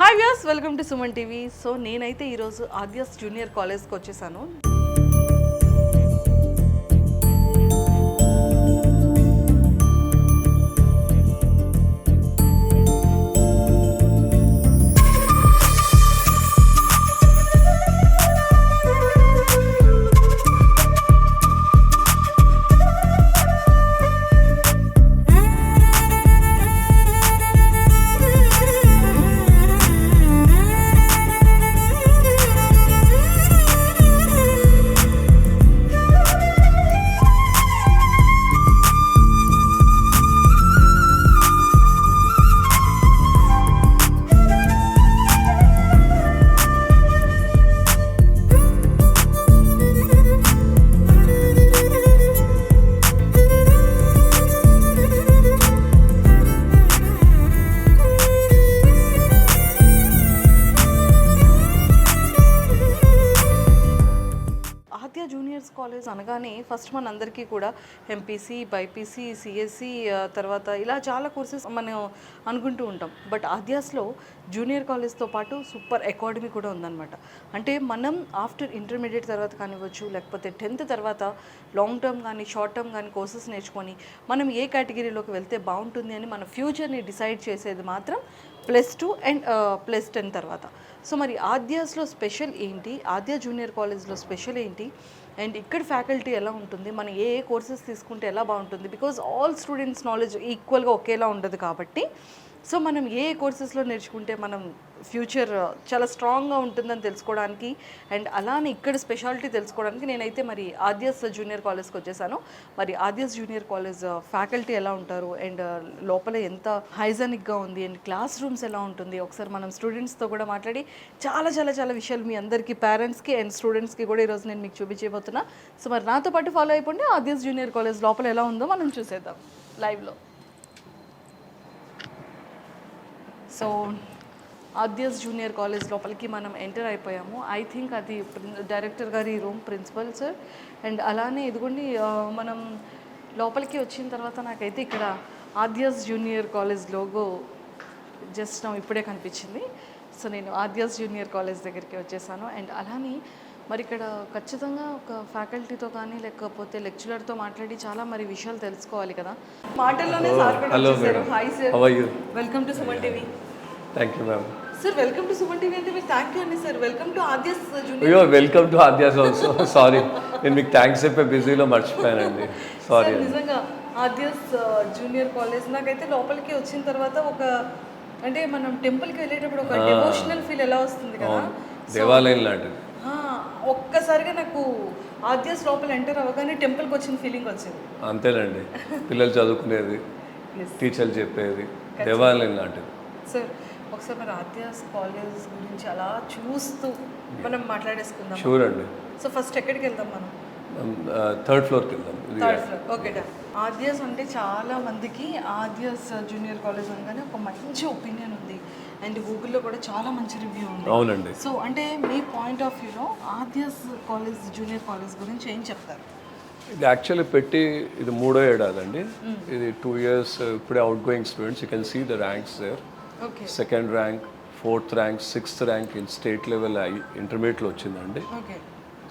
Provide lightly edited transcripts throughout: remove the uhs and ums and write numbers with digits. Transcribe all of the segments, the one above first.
Hi views, welcome to Suman TV. So నేనైతే ఈరోజు Aadya's junior కాలేజ్కి వచ్చేసాను. ఆద్య జూనియర్స్ కాలేజ్ అనగానే ఫస్ట్ మనందరికీ కూడా ఎంపీసీ, బైపీసీ, సిఎస్సి, తర్వాత ఇలా చాలా కోర్సెస్ మనం అనుకుంటూ ఉంటాం. బట్ ఆద్యాస్లో జూనియర్ కాలేజ్తో పాటు సూపర్ అకాడమీ కూడా ఉందన్నమాట. అంటే మనం ఆఫ్టర్ ఇంటర్మీడియట్ తర్వాత కానివ్వచ్చు, లేకపోతే 10th తర్వాత లాంగ్ టర్మ్ కానీ షార్ట్ టర్మ్ కానీ కోర్సెస్ నేర్చుకొని మనం ఏ కేటగిరీలోకి వెళ్తే బాగుంటుంది అని మన ఫ్యూచర్ని డిసైడ్ చేసేది మాత్రం +2 అండ్ +10 తర్వాత. సో మరి ఆద్యాస్లో స్పెషల్ ఏంటి, ఆద్య జూనియర్ కాలేజ్లో స్పెషల్ ఏంటి, అండ్ ఇక్కడ ఫ్యాకల్టీ ఎలా ఉంటుంది, మనం ఏ కోర్సెస్ తీసుకుంటే ఎలా బాగుంటుంది, బికాజ్ ఆల్ స్టూడెంట్స్ నాలెడ్జ్ ఈక్వల్గా ఒకేలా ఉండదు కాబట్టి సో మనం ఏ కోర్సెస్లో నేర్చుకుంటే మనం ఫ్యూచర్ చాలా స్ట్రాంగ్గా ఉంటుందని తెలుసుకోవడానికి అండ్ అలానే ఇక్కడ స్పెషాలిటీ తెలుసుకోవడానికి నేనైతే మరి ఆద్యాస్ జూనియర్ కాలేజ్కి వచ్చేసాను. మరి ఆద్యాస్ జూనియర్ కాలేజ్ ఫ్యాకల్టీ ఎలా ఉంటారు అండ్ లోపల ఎంత హైజానిక్గా ఉంది అండ్ క్లాస్ రూమ్స్ ఎలా ఉంటుంది, ఒకసారి మనం స్టూడెంట్స్తో కూడా మాట్లాడి చాలా చాలా చాలా విషయాలు మీ అందరికీ, పేరెంట్స్కి అండ్ స్టూడెంట్స్కి కూడా ఈరోజు నేను మీకు చూపించబోతున్నా. సో మరి నాతో పాటు ఫాలో అయిపోండి. ఆద్యాస్ జూనియర్ కాలేజ్ లోపల ఎలా ఉందో మనం చూసేద్దాం లైవ్లో. సో ఆద్యాస్ జూనియర్ కాలేజ్ లోపలికి మనం ఎంటర్ అయిపోయాము. ఐ థింక్ అది డైరెక్టర్ గారి రూమ్, ప్రిన్సిపల్ సార్. అండ్ అలానే ఇదిగోండి మనం లోపలికి వచ్చిన తర్వాత నాకైతే ఇక్కడ Aadya's junior college logo just నా ఇప్పుడే కనిపించింది. సో నేను ఆద్యాస్ జూనియర్ కాలేజ్ దగ్గరికి వచ్చేసాను. అండ్ అలానే మరి ఇక్కడ ఖచ్చితంగా ఒక ఫ్యాకల్టీతో కానీ లేకపోతే లెక్చరర్తో మాట్లాడి చాలా మరి విషయాలు తెలుసుకోవాలి కదా. మాటల్లోనే సార్ కూడా వచ్చేసారు. Hi sir, welcome to Suman TV. Thank you ma'am. Sir welcome to Suman TV అంటే మీరు థ్యాంక్ యూ అండి sir. Welcome to Aadyas junior. అయ్యో welcome to Aadyas also. Sorry, నేను మీకు థ్యాంక్స్ చెప్పే బిజీలో మర్చిపోయానండి. సారీ. నిజంగా ఆద్యాస్ జూనియర్ కాలేజ్ నాకైతే లోపలికి వచ్చిన తర్వాత ఒక అంటే మనం టెంపుల్కి వెళ్ళేటప్పుడు ఒక డివోషనల్ ఫీల్ ఎలా వస్తుంది కదా, దేవాలయం లాంటిది. ఒక్కసారిగా నాకు ఆద్యాస్ లోపల ఎంటర్ అవ్వగానే టెంపుల్కి వచ్చిన ఫీలింగ్ వచ్చింది. అంతేనండి, పిల్లలు చదువుకునేది, టీచర్లు చెప్పేది, దేవాలయం లాంటిది. సార్ ఒకసారి మరి ఆద్యాస్ కాలేజ్ గురించి అలా చూస్తూ మనం మాట్లాడేసుకుందాం. షూర్ అండి. సో ఫస్ట్ ఎక్కడికి వెళ్దాం మనం? 3rd ఫ్లోర్కి వెళ్దాం. 3rd floor. Okay done. Aadya's అంటే చాలా మందికి ఆద్యాస్ జూనియర్ కాలేజ్ అనగానే ఒక మంచి ఒపీనియన్ ఉంది అండ్ గూగుల్లో కూడా చాలా మంచి రివ్యూ ఉంది. అవునండి. సో అంటే మీ పాయింట్ ఆఫ్ వ్యూలో ఆద్యాస్ కాలేజ్ జూనియర్ కాలేజ్ గురించి ఏం చెప్తారు? ఇది యాక్చువల్లీ పెట్టి ఇది 3వ ఏడాది అండి. ఇది 2 years. ఇప్పుడే outgoing students, you can see the ranks there. 2nd rank, 4th rank, 6th rank in state level ఇంటర్మీడియట్లో వచ్చిందండి.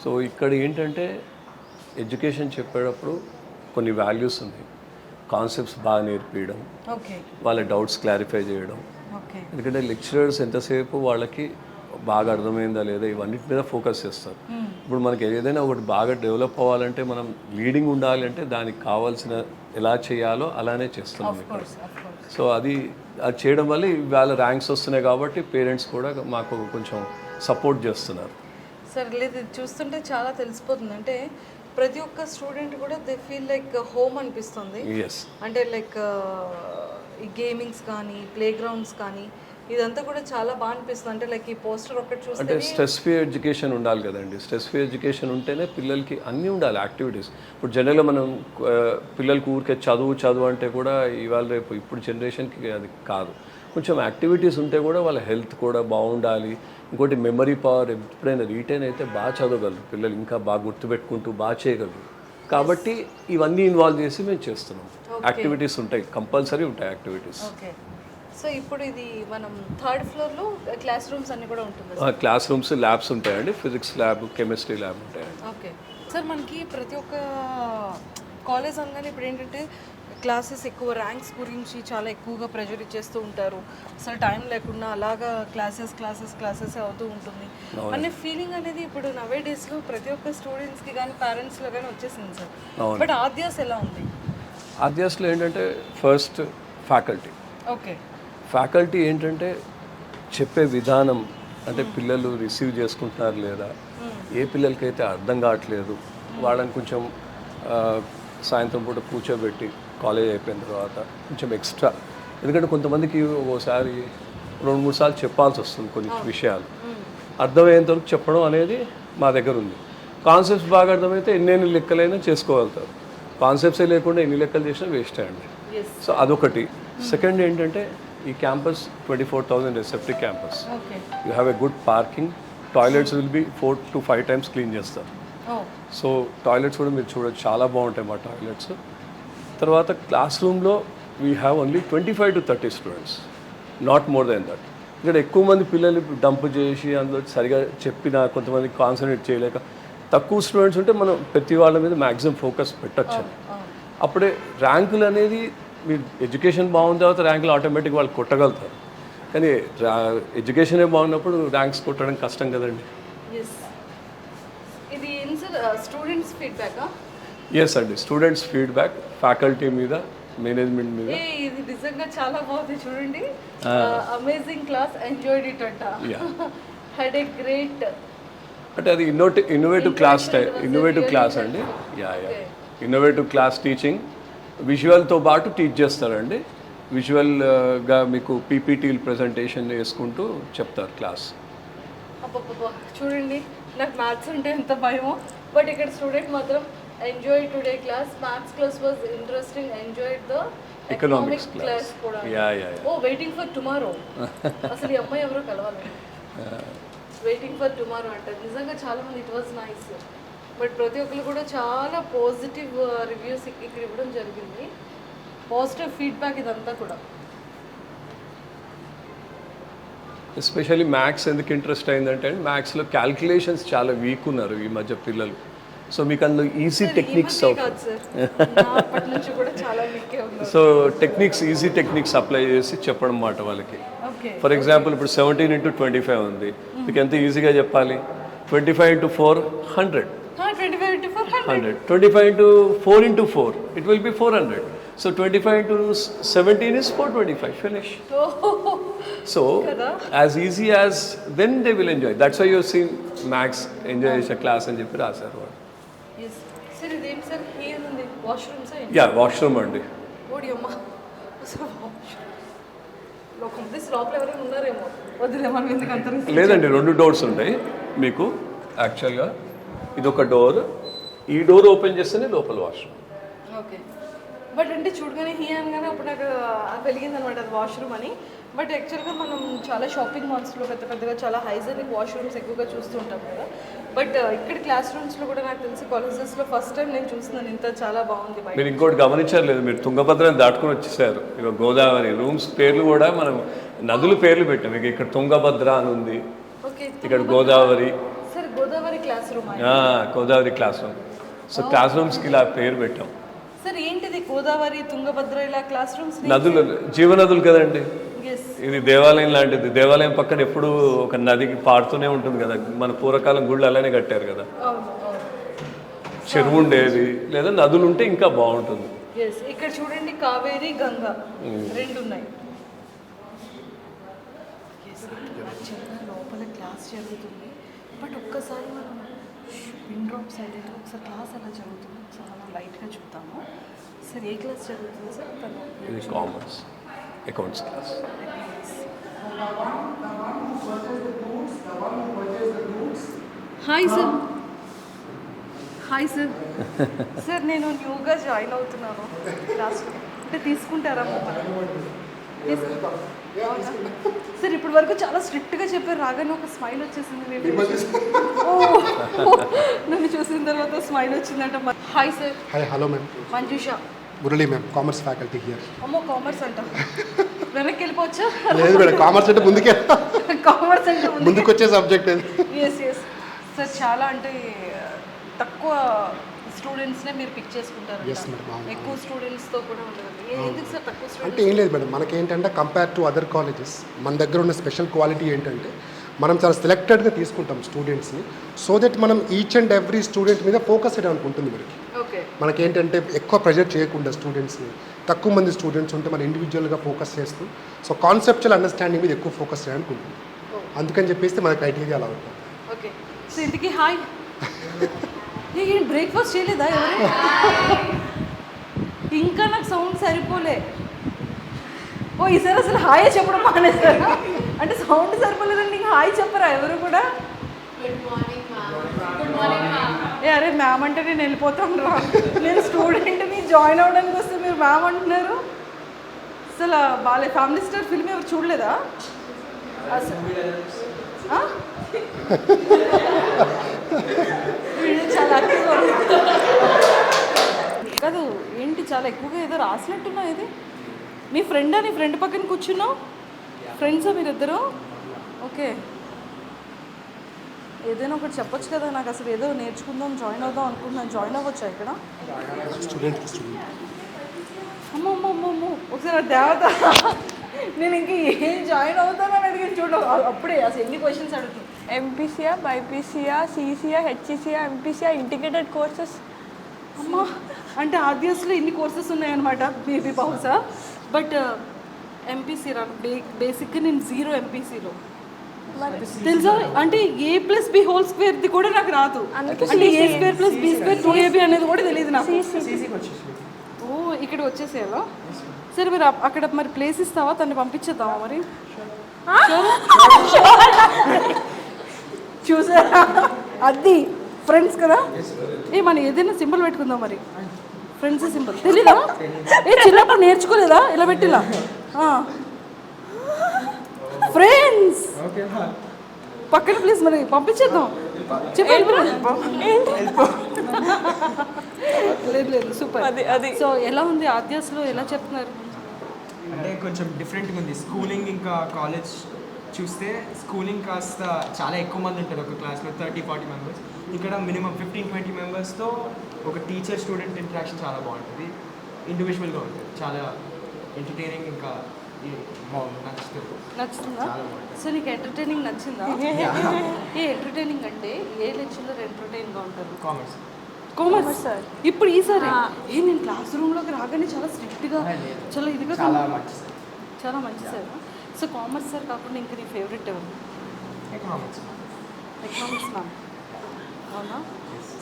సో ఇక్కడ ఏంటంటే ఎడ్యుకేషన్ చెప్పేటప్పుడు కొన్ని వాల్యూస్ ఉన్నాయి. కాన్సెప్ట్స్ బాగా నేర్పించడం, వాళ్ళ డౌట్స్ క్లారిఫై చేయడం. ఎందుకంటే లెక్చరర్స్ ఎంతసేపు వాళ్ళకి బాగా అర్థమైందా లేదా ఇవన్నిటి మీద ఫోకస్ చేస్తారు. ఇప్పుడు మనకి ఏదైనా ఒకటి బాగా డెవలప్ అవ్వాలంటే మనం లీడింగ్ ఉండాలంటే దానికి కావాల్సిన ఎలా చేయాలో అలానే చేస్తున్నాం ఇక్కడ. సో అది చేయడం వల్ల వాళ్ళ ర్యాంక్స్ వస్తున్నాయి కాబట్టి పేరెంట్స్ కూడా మాకు కొంచెం సపోర్ట్ చేస్తున్నారు. సార్ లేదు చూస్తుంటే చాలా తెలిసిపోతుంది. అంటే ప్రతి ఒక్క స్టూడెంట్ కూడా దే ఫీల్ లైక్ హోమ్ అనిపిస్తుంది. అంటే లైక్ ఈ గేమింగ్స్ కానీ ప్లే గ్రౌండ్స్ కానీ ఇదంతా కూడా చాలా బాగా అనిపిస్తుంది. అంటే లైక్ ఈ పోస్టర్ ఒకటి చూస్తే అంటే స్ట్రెస్ ఫ్రీ ఎడ్యుకేషన్ ఉండాలి కదండి. స్ట్రెస్ ఫ్రీ ఎడ్యుకేషన్ ఉంటేనే పిల్లలకి అన్నీ ఉండాలి, యాక్టివిటీస్. ఇప్పుడు జనరల్గా మనం పిల్లలకి ఊరికే చదువు అంటే కూడా ఇవాళ రేపు ఇప్పుడు జనరేషన్కి అది కాదు. కొంచెం యాక్టివిటీస్ ఉంటే కూడా వాళ్ళ హెల్త్ కూడా బాగుండాలి. ఇంకోటి మెమరీ పవర్, ఎప్పుడైనా రీటైన్ అయితే బాగా చదవగలరు పిల్లలు, ఇంకా బాగా గుర్తుపెట్టుకుంటూ బాగా చేయగలరు. కాబట్టి ఇవన్నీ ఇన్వాల్వ్ చేసి మేము చేస్తున్నాం. యాక్టివిటీస్ ఉంటాయి, కంపల్సరీ ఉంటాయి యాక్టివిటీస్. సో ఇప్పుడు ఇది మనం థర్డ్ ఫ్లోర్లో క్లాస్ రూమ్స్ అన్ని కూడా ఉంటుంది. క్లాస్ రూమ్స్ ల్యాబ్స్ ఉంటాయండి, ఫిజిక్స్ ల్యాబ్, కెమిస్ట్రీ ల్యాబ్ ఉంటాయండి. ఓకే సార్, మనకి ప్రతి ఒక్క కాలేజ్ అనగానే ఇప్పుడు ఏంటంటే క్లాసెస్ ఎక్కువ ర్యాంక్స్ గురించి చాలా ఎక్కువగా ప్రెజర్ ఇచ్చేస్తూ ఉంటారు. అసలు టైం లేకుండా అలాగా క్లాసెస్ అవుతూ ఉంటుంది అనే ఫీలింగ్ అనేది ఇప్పుడు నవే డేస్లో ప్రతి ఒక్క స్టూడెంట్స్కి కానీ పేరెంట్స్లో కానీ వచ్చేసింది సార్. బట్ ఆద్యాస్ ఎలా ఉంది? ఆద్యాస్లో ఏంటంటే ఫస్ట్ ఫ్యాకల్టీ. ఓకే, ఫ్యాకల్టీ ఏంటంటే చెప్పే విధానం, అంటే పిల్లలు రిసీవ్ చేసుకుంటున్నారు లేదా, ఏ పిల్లలకైతే అర్థం కావట్లేదు వాళ్ళని కొంచెం సాయంత్రం పూట కూర్చోబెట్టి కాలేజ్ అయిపోయిన తర్వాత కొంచెం ఎక్స్ట్రా, ఎందుకంటే కొంతమందికి ఓసారి 2-3 సార్లు చెప్పాల్సి వస్తుంది కొన్ని విషయాలు. అర్థమయ్యేంత వరకు చెప్పడం అనేది మా దగ్గర ఉంది. కాన్సెప్ట్స్ బాగా అర్థమైతే ఎన్ని లెక్కలైనా చేసుకోగలుగుతారు. కాన్సెప్ట్సే లేకుండా ఎన్ని లెక్కలు చేసినా వేస్ట్ అండి. సో అదొకటి. సెకండ్ ఏంటంటే ఈ campus 24,000 septic campus. You have a good parking. Toilets will be 4 to 5 times clean చేస్తారు. సో టాయిలెట్స్ కూడా మీరు చూడొచ్చు, చాలా బాగుంటాయి మా టాయిలెట్స్. తర్వాత క్లాస్ రూమ్లో we have only 25 to 30 students, not more than that. ఇక్కడ ఎక్కువ మంది పిల్లలు డంప్ చేసి అందులో సరిగా చెప్పినా కొంతమంది కాన్సన్ట్రేట్ చేయలేక తక్కువ స్టూడెంట్స్ ఉంటే మనం ప్రతి వాళ్ళ మీద మ్యాక్సిమం ఫోకస్ పెట్టచ్చు. అప్పుడే ర్యాంకులు అనేది మీరు ఎడ్యుకేషన్ బాగున్న తర్వాత ర్యాంకులు ఆటోమేటిక్ వాళ్ళు కొట్టగలుగుతారు. కానీ ఎడ్యుకేషనే బాగున్నప్పుడు ర్యాంక్స్ కొట్టడం కష్టం కదండి. ఇది స్టూడెంట్స్ ఫీడ్బ్యాక్. ఎస్ అండి, స్టూడెంట్స్ ఫీడ్బ్యాక్ ఫ్యాకల్టీ మీద, మేనేజ్మెంట్ మీద. ఇది నిజంగా చాలా బాగుంది చూడండి. అమేజింగ్ క్లాస్, ఎంజాయ్డ్ ఇట్ అంట. హ్యాడ్ ఏ గ్రేట్, అంటే అది ఇన్నోవేటివ్ క్లాస్ ఇన్నోవేటివ్ క్లాస్ అండి. Innovative class teaching. విజువల్తో పాటు టీచ్ చేస్తారండి. విజువల్గా మీకు పీపీటీలు ప్రజెంటేషన్ చేసుకుంటూ చెప్తారు క్లాస్. అబ్బబ్బబ్బా చూడండి, నాకు మ్యాథ్స్ అంటే ఎంత భయమో, బట్ ఇక్కడ స్టూడెంట్ మాత్రం enjoy today class. Maths class was interesting, enjoyed the economics class కూడా. ఓ వెయిటింగ్ ఫర్ టుమారో. అసలు ఈ అమ్మాయి ఎవరో కలవాలి. వెయిటింగ్ ఫర్ టుమారో అంటే నిజంగా చాలా మంది ఇట్ వాజ్ నైస్. బట్ ప్రతి ఒక్కరు కూడా చాలా పాజిటివ్ రివ్యూస్ ఇక్కడ ఇవ్వడం జరిగింది. పాజిటివ్ ఫీడ్బ్యాక్ ఇదంతా కూడా. ఎస్పెషల్లీ మ్యాథ్స్ ఎందుకు ఇంట్రెస్ట్ అయిందంటే మ్యాథ్స్లో క్యాల్కులేషన్స్ చాలా వీక్ ఉన్నారు ఈ మధ్య పిల్లలు. సో మీకు అందులో easy techniques so techniques easy techniques apply చేసి చెప్పడం మాట వాళ్ళకి. ఫర్ ఎగ్జాంపుల్ ఇప్పుడు 17 into 25 ఉంది, మీకు ఎంత ఈజీగా చెప్పాలి. 25 into 4 100, 25 into 4 into 4 it will be 400. So 25 into 17 is 425. Finish. So as easy as, then they will enjoy. That's why you have seen Max enjoy a class and చెప్పి రాశారు. Yes. Sir, ఇదేంటి sir? Here ఉంది washroom sir. Yeah washroom అండి. ఓడి అమ్మ. లోపల ఎవరైనా ఉన్నారేమో, వదిలే మనం ఎందుకు అంటారు. లేదండి, 2 doors ఉంటాయి మీకు. యాక్చువల్గా ఇది ఒక డోర్, ఈ డోర్ ఓపెన్ చేస్తేనే లోపల వాష్రూమ్. ఓకే, బట్ అంటే చూడగానే హీ అనగానే అప్పుడు నాకు వెలిగింది అనమాట అది వాష్రూమ్ అని. బట్ యాక్చువల్గా మనం చాలా షాపింగ్ మాల్స్లో పెద్దగా చాలా హైజెనిక్ వాష్రూమ్స్ ఎక్కువగా చూస్తూ ఉంటాం కదా. బట్ ఇక్కడ క్లాస్ రూమ్స్లో కూడా నాకు తెలిసి కాలేజెస్లో ఫస్ట్ టైం నేను చూస్తున్నాను ఇంత చాలా బాగుంది. మీరు ఇంకోటి గమనించారు లేదు, మీరు తుంగభద్రని దాటుకుని వచ్చేసారు. ఇక గోదావరి రూమ్స్ పేర్లు కూడా మనం నదుల పేర్లు పెట్టాం. ఇక ఇక్కడ తుంగభద్ర అని ఉంది, ఇక్కడ Godavari. Sir Godavari class room, Godavari class room. So class రూమ్స్కి ఇలా పేరు పెట్టాం. సార్ ఏంటిది గోదావరి, తుంగభద్ర ఇలా క్లాస్ రూమ్స్? నదులు, జీవనదులు కదండి. ఇది దేవాలయం లాంటిది. దేవాలయం పక్కన ఎప్పుడు ఒక నదికి పారుతూనే ఉంటుంది కదా. మన పూర్వకాలం గుళ్ళు అలానే కట్టారు కదా. చెరువు ఉండేది లేదా నదులు ఉంటే ఇంకా బాగుంటుంది. ఇక్కడ చూడండి కావేరి, గంగా రెండు ఉన్నాయి. లోపల క్లాస్ జరుగుతుంది, బట్ ఒక్కసారి మనం పిన్ డ్రాప్ సైడ్ అయితే ఒకసారి క్లాస్ ఎలా జరుగుతుంది ఒకసారి మనం లైట్గా చూద్దాము. సార్ ఏ క్లాస్ జరుగుతుంది సార్? ఇది commerce accounts class. Hi sir. Hi sir. Sir నేను న్యూగా జాయిన్ అవుతున్నాను క్లాస్లో, అంటే తీసుకుంటారా సార్? ఇప్పటి వరకు చాలా స్ట్రిక్ట్గా చెప్పారు, రాగానే ఒక స్మైల్ వచ్చేసింది. నన్ను చూసిన తర్వాత స్మైల్ వచ్చిందంట. Hi sir. Hi. Hello ma'am. Manjusha. Murali ma'am, commerce faculty here. అమ్మో కామర్స్ అంట. వెనక్కి వెళ్ళిపోవచ్చా? లేదు మేడం, కామర్స్ అంటే ముందుకే, కామర్స్ అంటే ముందుకు వచ్చే సబ్జెక్ట్ అది. Yes yes sir. చాలా అంటే తక్కువ స్టూడెంట్స్నే మీరు పిక్ చేసుకుంటారు, Yes, madam. అవును. ఎక్కువ స్టూడెంట్స్తో కూడా ఉండదు. ఎందుకు సార్ తక్కువ అంటే స్టూడెంట్స్? ఏం లేదు మేడం, మనకేంటంటే కంపేర్ టు అదర్ కాలేజెస్ మన దగ్గర ఉన్న స్పెషల్ క్వాలిటీ ఏంటంటే మనం చాలా సెలెక్టెడ్గా తీసుకుంటాం స్టూడెంట్స్ని, సో దట్ మనం ఈచ్ అండ్ ఎవ్రీ స్టూడెంట్ మీద ఫోకస్ చేయడానికి ఉంటుంది మనకి. ఓకే మనకేంటంటే ఎక్కువ ప్రెజర్ చేయకుండా స్టూడెంట్స్ని, తక్కువ మంది స్టూడెంట్స్ ఉంటే మనం ఇండివిజువల్గా ఫోకస్ చేస్తూ సో కాన్సెప్చువల్ అండర్స్టాండింగ్ మీద ఎక్కువ ఫోకస్ చేయడానికి ఉంటుంది. అందుకని చెప్పేసి మన క్రైటీరియా అలా ఉంటుంది. ఓకే. సో ఇంతకీ హాయ్ ఏం బ్రేక్ఫాస్ట్ చేయలేదా ఎవరు? ఇంకా నాకు సౌండ్ సరిపోలే. ఓ ఈసారి అసలు హాయ్ చెప్పడం మానేస్తారా? అంటే సౌండ్ సరిపోలేదండి, ఇంకా హాయ్ చెప్పరా ఎవరు కూడా? ఏ అరే మ్యామ్ అంటే నేను వెళ్ళిపోతాను రా, నేను స్టూడెంట్ని జాయిన్ అవ్వడానికి వస్తే మీరు మ్యామ్ అంటున్నారు. అసలు బాలే. ఫ్యామిలీ స్టార్ ఫిల్మ్ ఎవరు చూడలేదా అసలు? ఆ? వీడు చాలా యాక్టివ్గా ఉంది. కాదు ఏంటి చాలా ఎక్కువగా ఏదో రాసినట్టున్నా. ఇది నీ ఫ్రెండా? నీ ఫ్రెండ్ పక్కన కూర్చున్నావు? ఫ్రెండ్సా మీరిద్దరు? ఓకే. ఏదైనా ఒకటి చెప్పొచ్చు కదా నాకు. అసలు ఏదో నేర్చుకుందాం, జాయిన్ అవుదాం అనుకుంటున్నాను. జాయిన్ అవ్వచ్చా ఇక్కడ? స్టూడెంట్ అమ్మో అమ్మో అమ్మో అమ్మో, ఒకసారి దేవత నేను ఇంక ఏం జాయిన్ అవుతానని అడిగాను చూడు. అప్పుడే అసలు ఎన్ని క్వశ్చన్స్ అడుగుతుంది. ఎంపీసీయా, బైపీసీయా, సీసీయా, హెచ్ఈసీయా, ఎంపీసీయా, ఇంటిగ్రేటెడ్ కోర్సెస్. అమ్మా అంటే ఆర్డిఎస్లో ఇన్ని కోర్సెస్ ఉన్నాయన్నమాట మేబీ బహుశా. బట్ ఎంపీసీ రా బేసిక్గా నేను 0 ఎంపీసీలో తెలుసా. అంటే A+B² కూడా నాకు రాదు. అంటే A²+B² 2AB అనేది కూడా తెలియదు నాకు. ఓ ఇక్కడ వచ్చేసేయాలా? సరే మరి అక్కడ మరి ప్లేస్ ఇస్తావా? తను పంపించేద్దామా మరి? చూసారా అది ఫ్రెండ్స్ కదా. ఏ మనం ఏదైనా సింబల్ పెట్టుకుందాం మరి. ఫ్రెండ్స్ సింబల్ తెలీదా? ఏ చిన్నప్పుడు నేర్చుకోలేదా ఇలా పెట్టిలా? ఫ్రెండ్స్ పక్కన ప్లీజ్ మరి పంపించేద్దాం. చెప్పండి. లేదు లేదు సూపర్. అది సో ఎలా ఉంది ఆద్యాస్లో? ఎలా చెప్తున్నారు? అంటే కొంచెం డిఫరెంట్గా ఉంది. స్కూలింగ్ ఇంకా కాలేజ్ చూస్తే స్కూలింగ్ కాస్త చాలా ఎక్కువ మంది ఉంటారు ఒక క్లాస్లో, 30-40 మెంబర్స్. ఇక్కడ మినిమం 15-20 మెంబర్స్తో ఒక టీచర్ స్టూడెంట్ ఇంటరాక్షన్ చాలా బాగుంటుంది, ఇండివిజువల్గా ఉంటుంది, చాలా ఎంటర్టైనింగ్. ఇంకా నచ్చుతుందా? చాలా బాగుంటుంది. సో నీకు ఎంటర్టైనింగ్ నచ్చిందా? ఏ ఎంటర్టైనింగ్ అంటే ఏ లెక్చరర్ ఎంటర్టైన్గా ఉంటారు? Commerce sir. ఇప్పుడు ఈసారి నేను క్లాస్ రూమ్లోకి రాగానే చాలా స్ట్రిక్ట్గా చాలా ఇదిగా చాలా మంచి సార్. చాలా మంచి సార్. సో కామర్స్ సార్ కాకుండా ఇంకా నీ ఫేవరెట్ ఎవరు? Economics ma'am. అవునా?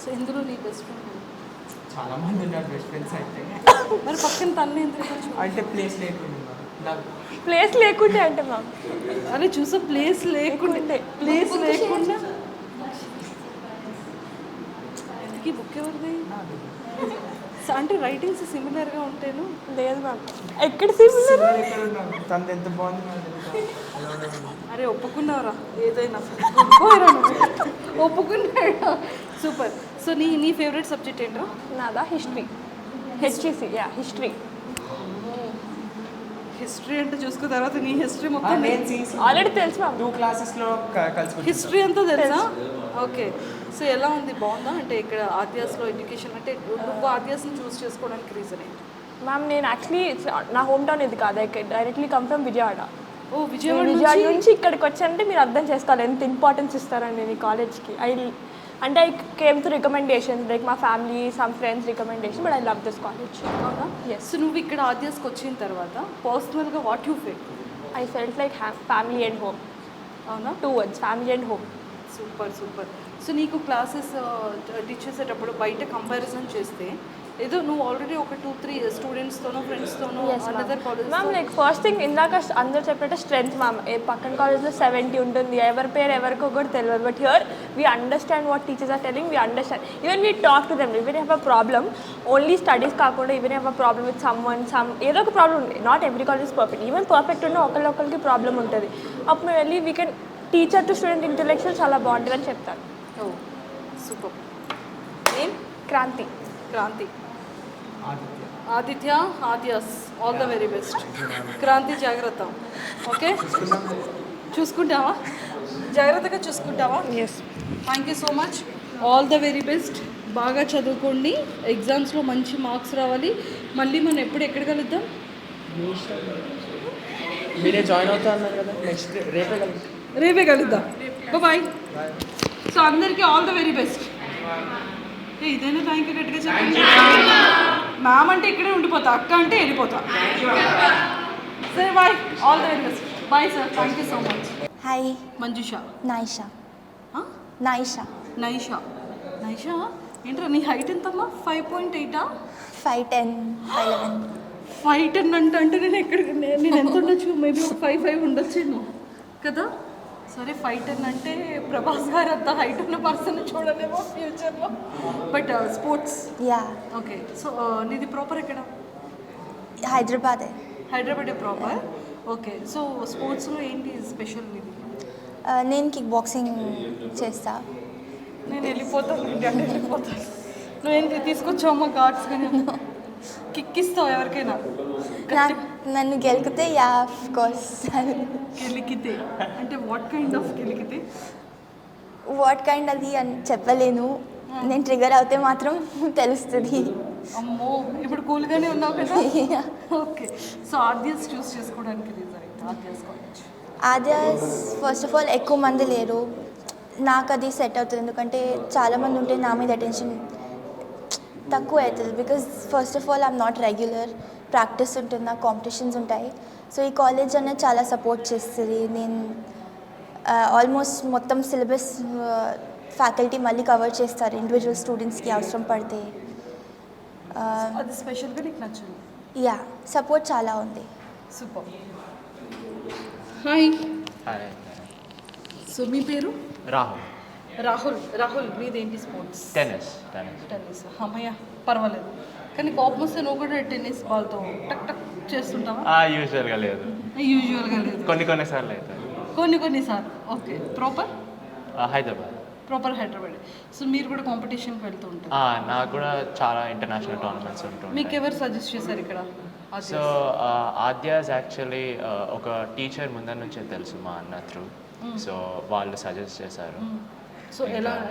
సో ఇందులో నీ బెస్ట్ ఫ్రెండ్? చాలా మంది ఉన్నారు బెస్ట్ ఫ్రెండ్స్ అయితే. మరి పక్కన తన్నే ఎందుకు కూర్చో? అంటే ప్లేస్ లేకుండా ప్లేస్ లేకుంటే అంటే మ్యామ్ అరే చూసా ప్లేస్ లేకుండా ఎందుకు బుక్ ఎవరిది? అంటే రైటింగ్స్ సిమిలర్గా ఉంటాను. లేదు మ్యామ్. ఎక్కడ సిమిలర్? తనది ఎంత బాగుంది. అరే ఒప్పుకున్నావురా ఏదైనా ఒప్పుకున్నాడు. సూపర్. సో నీ ఫేవరెట్ సబ్జెక్ట్ ఏంటో? నాదా హిస్టరీ. HEC history. హిస్టరీ అంటే చూసుకున్న తర్వాత నీ హిస్టరీ మొత్తం ఆల్రెడీ తెలుసు మ్యామ్. 2 క్లాసెస్లో కలిసి హిస్టరీ అంతా తెలుసా? ఓకే. సో ఎలా ఉంది? బాగుందా? అంటే ఇక్కడ ఆద్యాస్లో ఎడ్యుకేషన్ అంటే నువ్వు ఆద్యాస్ని చూస్ చేసుకోవడానికి రీజన్ ఏంటి? మ్యామ్ నేను యాక్చువల్లీ నా హోమ్ టౌన్ ఇది కాదు, డైరెక్ట్లీ కమ్ ఫ్రమ్ విజయవాడ. ఓ విజయవాడ నుంచి ఇక్కడికి వచ్చానంటే మీరు అర్థం చేసుకోవాలి ఎంత ఇంపార్టెన్స్ ఇస్తారండి ఈ కాలేజ్కి. అంటే I came to recommendations like మా family some friends recommendation, but I love this college. అవునా? సో నువ్వు ఇక్కడ ఆద్యాస్కి వచ్చిన తర్వాత పర్సనల్గా what you feel? I felt like family and home. అవునా? 2 words, family and home. Super super. So నీకు క్లాసెస్ టీచ్ చేసేటప్పుడు బయట కంపారిజన్ చేస్తే ఏదో నువ్వు ఆల్రెడీ ఒక 2-3 స్టూడెంట్స్తోనో ఫ్రెండ్స్తోనో another college ma'am like first thing ఇందాక అందరూ చెప్పినట్టు స్ట్రెంగ్త్ మ్యామ్. పక్కన కాలేజ్లో 70 ఉంటుంది, ఎవరి పేరు ఎవరికో కూడా తెలియదు. But here we understand what teachers are telling, we understand. Even we talk to them. Even have a problem, only studies కాకుండా even have a problem with some ఏదో ఒక ప్రాబ్లమ్ ఉంది. Not every college perfect. Even perfect ఉన్న ఒకరికి problem ఉంటుంది. అప్పుడు వెళ్ళి we can teacher to student intellectual చాలా బాగుంటుంది అని చెప్తాను. Oh super. ఏం Kranti. Kranti. Aditya. Aditya all the very best. Kranti జాగ్రత్త. ఓకే, చూసుకుంటావా, జాగ్రత్తగా చూసుకుంటావా? Thank you so much. All the very best. బాగా చదువుకోండి, ఎగ్జామ్స్లో మంచి మార్క్స్ రావాలి. మళ్ళీ మనం ఎప్పుడు ఎక్కడ కలుద్దాం? మీరే జాయిన్ అవుతా అన్నారు కదా, నెక్స్ట్ రేపే కలుద్దాం. బాయ్. సో అందరికీ ఆల్ ద వెరీ బెస్ట్. ఇదైనా థ్యాంక్ యూ గట్టిగా చెప్పండి. మ్యామ్ అంటే ఇక్కడే ఉండిపోతా, అక్క అంటే వెళ్ళిపోతా. సరే bye, all the very best. Bye sir, thank you so much. Hi, Manjusha. Naisha. ఆ? నైషా. నైషా. నైషా ఏంట్రా నీ హైట్ ఎంతమ్మా? 5.8? 5'10", 5'11". 5'10" అంటే నేను ఎక్కడికి నేను ఎంత ఉండొచ్చు? మేబీ ఒక 5'5" ఉండొచ్చేమో కదా. సరే 5'10" అంటే ప్రభాస్ గారు అంత హైట్ ఉన్న పర్సన్ చూడలేమో ఫ్యూచర్లో. But sports. Yeah, okay. So నీది ప్రాపర్ ఎక్కడ? హైదరాబాదే. హైదరాబాదే ప్రాపర్. ఓకే. సో స్పోర్ట్స్లో ఏంటి స్పెషల్ ఇది? నేను కిక్ బాక్సింగ్ చేస్తా. నేను వెళ్ళిపోతాను, నువ్వేంటి తీసుకొచ్చావమ్మా కార్డ్స్? కానీ కిక్ ఇస్తావు ఎవరికైనా? నన్ను గెలికితే యా, ఆఫ్ కోర్స్. కెలికితే అంటే వాట్ కైండ్ ఆఫ్ కెలికితే? వాట్ కైండ్ అది అని చెప్పలేను, నేను ట్రిగర్ అవుతే మాత్రం తెలుస్తుంది. అమ్మో, ఇప్పుడు కూల్గానే ఉన్నావు కదా. ఓకే. సో ఆద్యాస్ చూస్ చేసుకోవడానికి రీజన్ ఏంటి? Aadya's college. Aadya's first of all ఎక్కువ మంది లేరు, నాకు అది సెట్ అవుతుంది. ఎందుకంటే చాలామంది ఉంటే నా మీద అటెన్షన్ తక్కువ అవుతుంది. Because first of all I'm not regular, practice ఉంటుంది, నాకు కాంపిటీషన్స్ ఉంటాయి. సో ఈ కాలేజ్ అనేది చాలా సపోర్ట్ చేస్తుంది. నేను ఆల్మోస్ట్ మొత్తం సిలబస్ ఫ్యాకల్టీ మళ్ళీ కవర్ చేస్తారు ఇండివిజువల్ స్టూడెంట్స్కి అవసరం పడితే. అది స్పెషల్గా నీకు నచ్చింది? యా, సపోర్ట్ చాలా ఉంది. సూపర్. హాయ్. హాయ్. సో మీ పేరు? రాహుల్. రాహుల్. రాహుల్ మీదేంటి స్పోర్ట్స్? టెన్నిస్. టెన్నిస్. అమ్మయ్య పర్వాలేదు. కానీ కోపం వస్తే నువ్వు కూడా టెన్నిస్ బాల్తో టక్ టక్ చేస్తుంటావా? యూజువల్గా లేదు, యూజువల్గా లేదు, కొన్నిసార్లు అవుతుంది. కొన్నిసార్లు. Okay. Proper Hyderabad. Proper Hyderabad. So మీరు కూడా కాంపిటీషన్కి వెళ్తూ ఉంటారు? నాకు కూడా చాలా ఇంటర్నేషనల్ టోర్నమెంట్స్ మీకు ఉంటుంటాయి. ఎవరు సజెస్ట్ చేశారు ఇక్కడ? సో ఆద్యాస్ యాక్చువల్లీ ఒక టీచర్ ముందర నుంచే తెలుసు మా అన్న త్రూ, సో వాళ్ళు సజెస్ట్ చేశారు. సో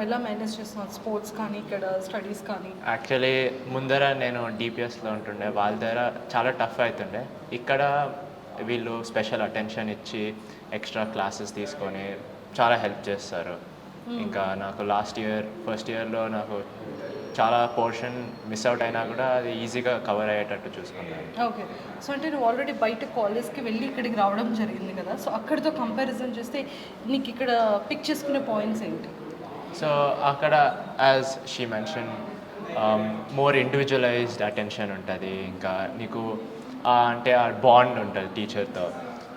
ఎలా మేనేజ్ చేస్తున్నారు స్పోర్ట్స్ కానీ ఇక్కడ స్టడీస్ కానీ? యాక్చువల్లీ ముందర నేను డిపిఎస్లో ఉంటుండే, వాళ్ళ దగ్గర చాలా టఫ్ అవుతుండే. ఇక్కడ వీళ్ళు స్పెషల్ అటెన్షన్ ఇచ్చి ఎక్స్ట్రా క్లాసెస్ తీసుకొని చాలా హెల్ప్ చేస్తారు. ఇంకా నాకు ఫస్ట్ ఇయర్లో నాకు చాలా పోర్షన్ మిస్ అవుట్ అయినా కూడా అది ఈజీగా కవర్ అయ్యేటట్టు చూసుకున్నాను. ఓకే. సో అంటే నువ్వు ఆల్రెడీ బయట కాలేజ్కి వెళ్ళి ఇక్కడికి రావడం జరిగింది కదా, సో అక్కడితో కంపారిజన్ చేస్తే నీకు ఇక్కడ పిక్ చేసుకునే పాయింట్స్ ఏంటి? సో అక్కడ as she mention more individualised attention ఉంటుంది. ఇంకా నీకు అంటే ఆ బాండ్ ఉంటుంది టీచర్తో,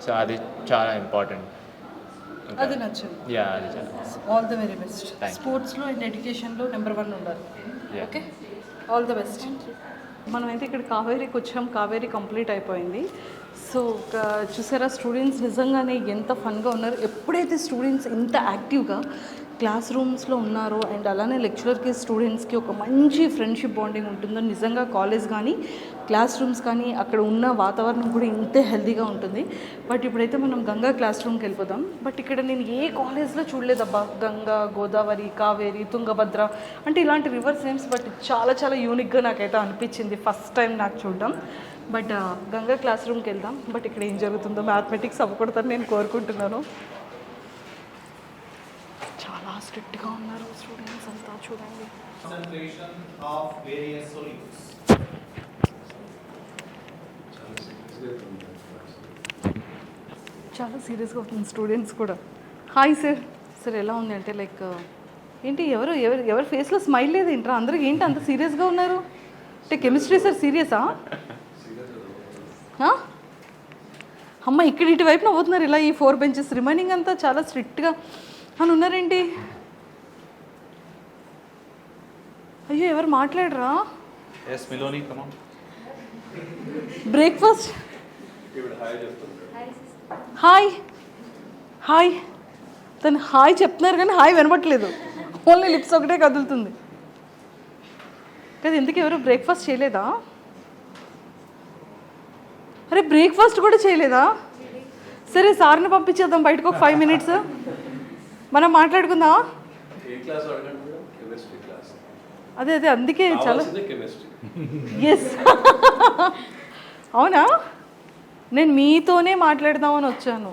సో అది చాలా ఇంపార్టెంట్. అది నచ్చింది. యా, అది చాలా. All the very best. Thank you. స్పోర్ట్స్లో అండ్ ఎడ్యుకేషన్లో నెంబర్ 1 ఉండాలి. Okay, all the best. మనమైతే ఇక్కడ కావేరీకి వచ్చాం, కావేరీ కంప్లీట్ అయిపోయింది. సో చూసారా స్టూడెంట్స్ నిజంగానే ఎంత ఫన్గా ఉన్నారు. ఎప్పుడైతే స్టూడెంట్స్ ఇంత యాక్టివ్గా క్లాస్ రూమ్స్లో ఉన్నారో అండ్ అలానే లెక్చరర్కి స్టూడెంట్స్కి ఒక మంచి ఫ్రెండ్షిప్ బాండింగ్ ఉంటుందో, నిజంగా కాలేజ్ కానీ క్లాస్ రూమ్స్ కానీ అక్కడ ఉన్న వాతావరణం కూడా ఇంతే హెల్తీగా ఉంటుంది. బట్ ఇప్పుడైతే మనం గంగా క్లాస్ రూమ్కి వెళ్ళిపోదాం. బట్ ఇక్కడ నేను ఏ కాలేజ్లో చూడలేదబ్బా గంగా, గోదావరి, కావేరి, తుంగభద్ర అంటే ఇలాంటి రివర్స్ నేమ్స్. బట్ చాలా చాలా యూనిక్గా నాకైతే అనిపించింది ఫస్ట్ టైం నాకు చూడడం. బట్ గంగా క్లాస్ రూమ్కి వెళ్దాం. బట్ ఇక్కడ ఏం జరుగుతుందో మ్యాథమెటిక్స్ అవ్వకూడదని నేను కోరుకుంటున్నాను. చాలా స్ట్రిక్ట్గా ఉన్నారు స్టూడెంట్స్ అంతా, చూడండి. Concentration of various solutes. చాలా సీరియస్గా అవుతుంది స్టూడెంట్స్ కూడా. Hi sir. సార్ ఎలా ఉంది అంటే లైక్ ఏంటి ఎవరు ఫేస్లో స్మైల్ లేదు ఏంట్రా? అందరికి ఏంటి అంత సీరియస్గా ఉన్నారు? అంటే కెమిస్ట్రీ సార్ సీరియసా? అమ్మ ఇక్కడ ఇటువైపు నవ్వుతున్నారు ఇలా ఈ 4 బెంచెస్, రిమైనింగ్ అంతా చాలా స్ట్రిక్ట్గా అని ఉన్నారేంటి? అయ్యో ఎవరు మాట్లాడరా? Yes, Miloni, come on. Breakfast. Hi hi. తను హాయ్ చెప్తున్నారు కానీ హాయ్ వినబట్లేదు, ఓన్లీ లిప్స్ ఒకటే కదులుతుంది కదా. ఎందుకు ఎవరు బ్రేక్ఫాస్ట్ చేయలేదా? అరే బ్రేక్ఫాస్ట్ కూడా చేయలేదా? సరే సార్ని పంపించేద్దాం బయటకు ఒక 5 minutes, మనం మాట్లాడుకుందామా? అదే అందుకే చాలా ఎస్ అవునా, నేను మీతోనే మాట్లాడదామని వచ్చాను.